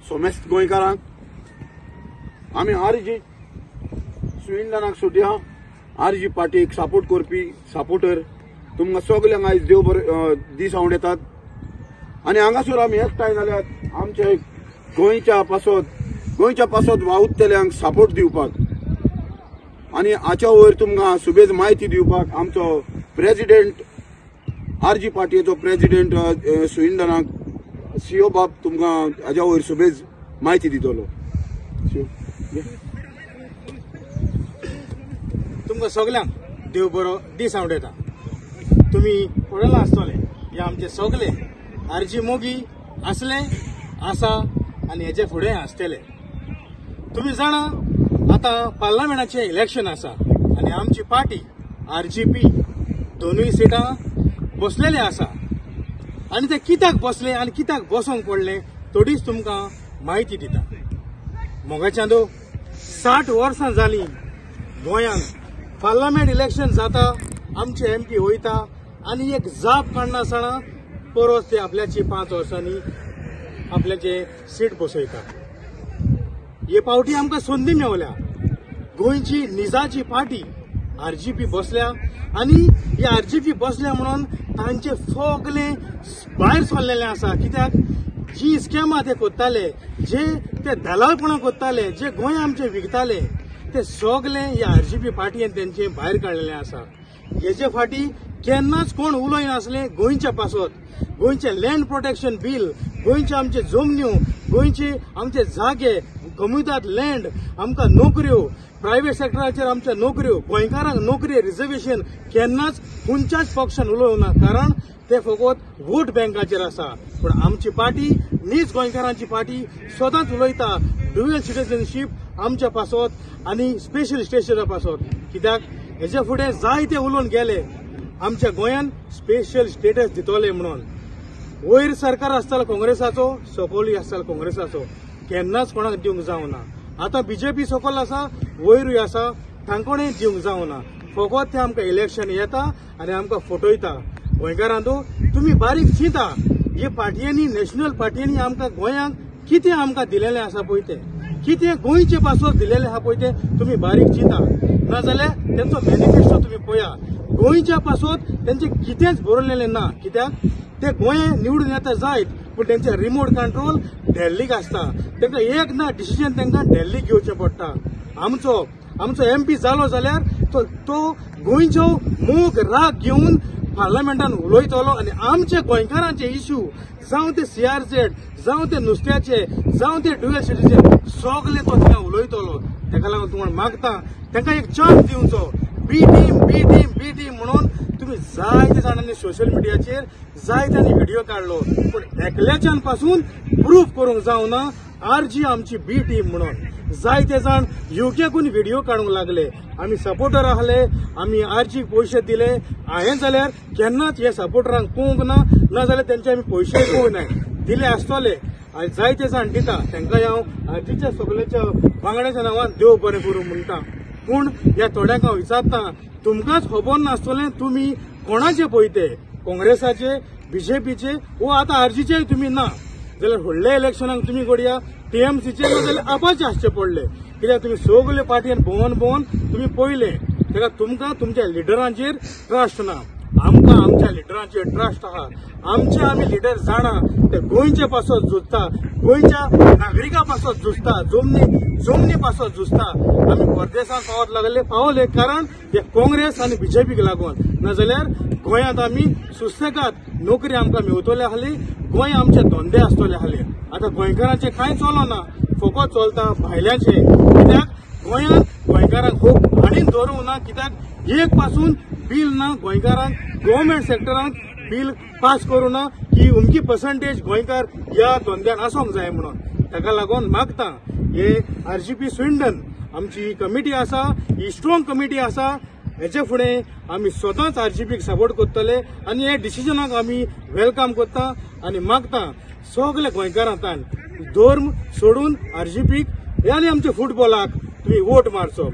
सोमेस्त गोंयकारांक आमी आरजी स्विंडनाक सुटी हा आरजी पार्टीक सपोर्ट करपी सपोर्टर तुमकां सगल्यांक आयज देव बरें दीस आवडेतात आनी हांगासर आमी एकठांय जाल्यात आमचे गोंयच्या पासत वावुरतल्यांक सपोर्ट दिवपाक आनी हाच्या वयर तुमकां सुबेज म्हायती दिवपाक आमचो प्रेसिडेंट आरजी पार्टीचो प्रेसिडेंट स्विंडनाक सीओ बाब तुमकां हाच्या वयर सुबेज म्हायती दितलो। तुमकां सगल्यांक देव बरो दीस आवडेता। तुम्ही पळयलां आसतले हे आमचे सगळे आरजी मोगी आसले आसा आनी हेचे फुडें आसतले। तुम्ही जाणा आता पार्लमेंटाचे इलेक्शन आसा आनी आमची पार्टी आरजीपी दोनूय सिटां बसलेले आसा आनी ते कित्याक बसले आनी कित्याक बसोंक पडले थोडीच तुमकां म्हायती दिता। मोगाच्यान 60 वर्सां जालीं गोंयांत पार्लमेंट इलेक्शन जाता आमचे एमपी वयता आनी एक जाप काडनासतना परत ते आपल्याची 5 वर्सांनी आपल्याचे सीट बसयता। हे पावटी आमकां संदी मेवल्या गोंयची निजाची पार्टी आरजीपी बसल्या आनी ही आरजीपी बसल्या म्हणून तांचे सगळे भायर सरलेले आसा। कित्याक जी स्कॅमां ते कोत्ताले जे ते दलालपणां कोत्ताले जे गोंय आमचे विकताले ते सगळे ह्या आरजीपी पार्टीन तेंचे भायर काडलेले आसा। हेचे फाटी केन्नाच कोण उलय नासले गोंयच्या पासत गोंयचे लँड प्रोटेक्शन बील गोंयचे आमचे जमन्यो गोंयचे आमचे जागे कम्युनिटात लँड आमकां नोकऱ्यो प्रायव्हेट सेक्टराचेर आमच्या नोकऱ्यो गोंयकारांक नोकरी रिजर्वेशन केन्नाच खंयच्याच पक्षान उलोवना कारण ते फकत वोट बँकाचेर आसा। पण आमची पार्टी नीज गोंयकारांची पार्टी सदांच उलयता ड्युअल सिटीजनशीप आमच्या पासत आनी स्पेशल स्टेटसा पासत। कित्याक हेचे फुडें जायते उलोवन गेले आमच्या गोंयान स्पेशल स्टेटस दितले म्हणून। वयर सरकार आसतालो काँग्रेसाचो सकयलूय आसतालो काँग्रेसाचो केन्नाच कोणाक दिवंक जावना। आता बीजेपी सकयल आसा वयरूय आसा तांकोणय दिवंक जावना। फकत ते आमकां इलेक्शन येता आनी आमकां फटयता। गोंयकारांनो तुमी बारीक चिंता हे पार्टयांनी नॅशनल पार्टयांनी आमकां गोंयांक कितें आमकां दिलेलें आसा पळय ते कितें गोंयचे पासत दिलेलें आहा पळय ते तुमी बारीक चिंता नाजाल्यार तेंचो मॅनिफेस्टो तुमी पळया गोंयच्या पासत तेंचे कितेंच बरयलेलें ना। कित्याक ते गोंय निवडून येता जायत पूण तेंचे रिमोट कंट्रोल दिल्लीक आसता तांकां एक ना डिसिजन तांकां दिल्लीक घेवचें पडटा। आमचो एमपी जालो जाल्यार तो गोंयचो मोग राग घेवन पार्लमेंटान उलयतलो आनी आमचे गोंयकारांचे इश्यू जावं ते सीआरझेड जावं ते नुस्त्याचे जावं ते ड्युअल सिटीजन सगळे तो थिंगा उलयतलो। ताका लागून तुम्हाला मागता तांकां एक चान्स दिवचो बी टीम म्हणून। तुम्ही जायते जाणांनी सोशल मिडियाचेर जायत्यांनी व्हिडिओ काढलो पण एकल्याच्यान पासून प्रूफ करूंक जावना आरजी आमची बी टीम म्हणून। जायते जाण युकेकून व्हिडिओ काडूंक लागले आमी सपोर्टर आहले आमी आरजीक पयशे दिले हांवें जाल्यार केन्नाच हे सपोर्टरांक पळोवंक ना नाजाल्यार तेंचे आमी पयशे पळोवंक ना दिले आसतले आनी जायते जाण दिता तांकां हांव आरजीच्या सगळ्याच्या वांगड्याच्या नांवान देव बरें करूं म्हणटा। पूण ह्या थोड्यांक हांव विचारता तुमकांच खबर नासतलें तुमी कोणाचे पळयते काँग्रेसाचे बीजेपीचे वो आतां आरजीचे तुमी ना जाल्यार फुडल्या इलेक्शनाक तुमी घडया टीएमसीचे नाजाल्यार आपाचे आसचे पडले। कित्याक तुमी सगळे पार्टयेन भोंवन तुमी पळयले ताका तुमकां तुमच्या लिडरांचेर ट्रस्ट ना। आमकां आमच्या लिडरांचेर ट्रस्ट आहा। आमी लिडर जाणा ते गोंयचे पासत झुजता गोंयच्या नागरिकां पासत झुजता जमनी पासत झुजता। आमी परदेशांत पावले कारण हे काँग्रेस आनी बीजेपीक लागून नाजाल्यार गोंयांत आमी सुसेगाद नोकरी आमकां मेवतले आहली गोंय आमचे धंदे आसतले आहले। आता गोंयकारांचे कांय चलना फकत चलता भायल्यांचे। कित्याक गोंयांत गोंयकारांक खूब आनीक धरूंक ना कित्याक एक पासून बील ना गोंयकारांक गव्हर्मेंट सेक्टरांत बील पास करूं ना की उमकी पर्संटेज गोंयकार ह्या धंद्यान आसोंक जाय म्हणून। ताका लागून मागता हे आरजीपी स्विंडन आमची कमिटी आसा ही स्ट्रॉंग कमिटी आसा हेचे फुडें आमी स्वताच आरजीपीक सपोर्ट करतले आनी हे डिसिजनाक आमी वेलकम करता आनी मागता सगळे गोंयकारांतान धर्म सोडून आरजीपीक आनी आमच्या फुटबॉलाक तुम्ही वोट मारचो।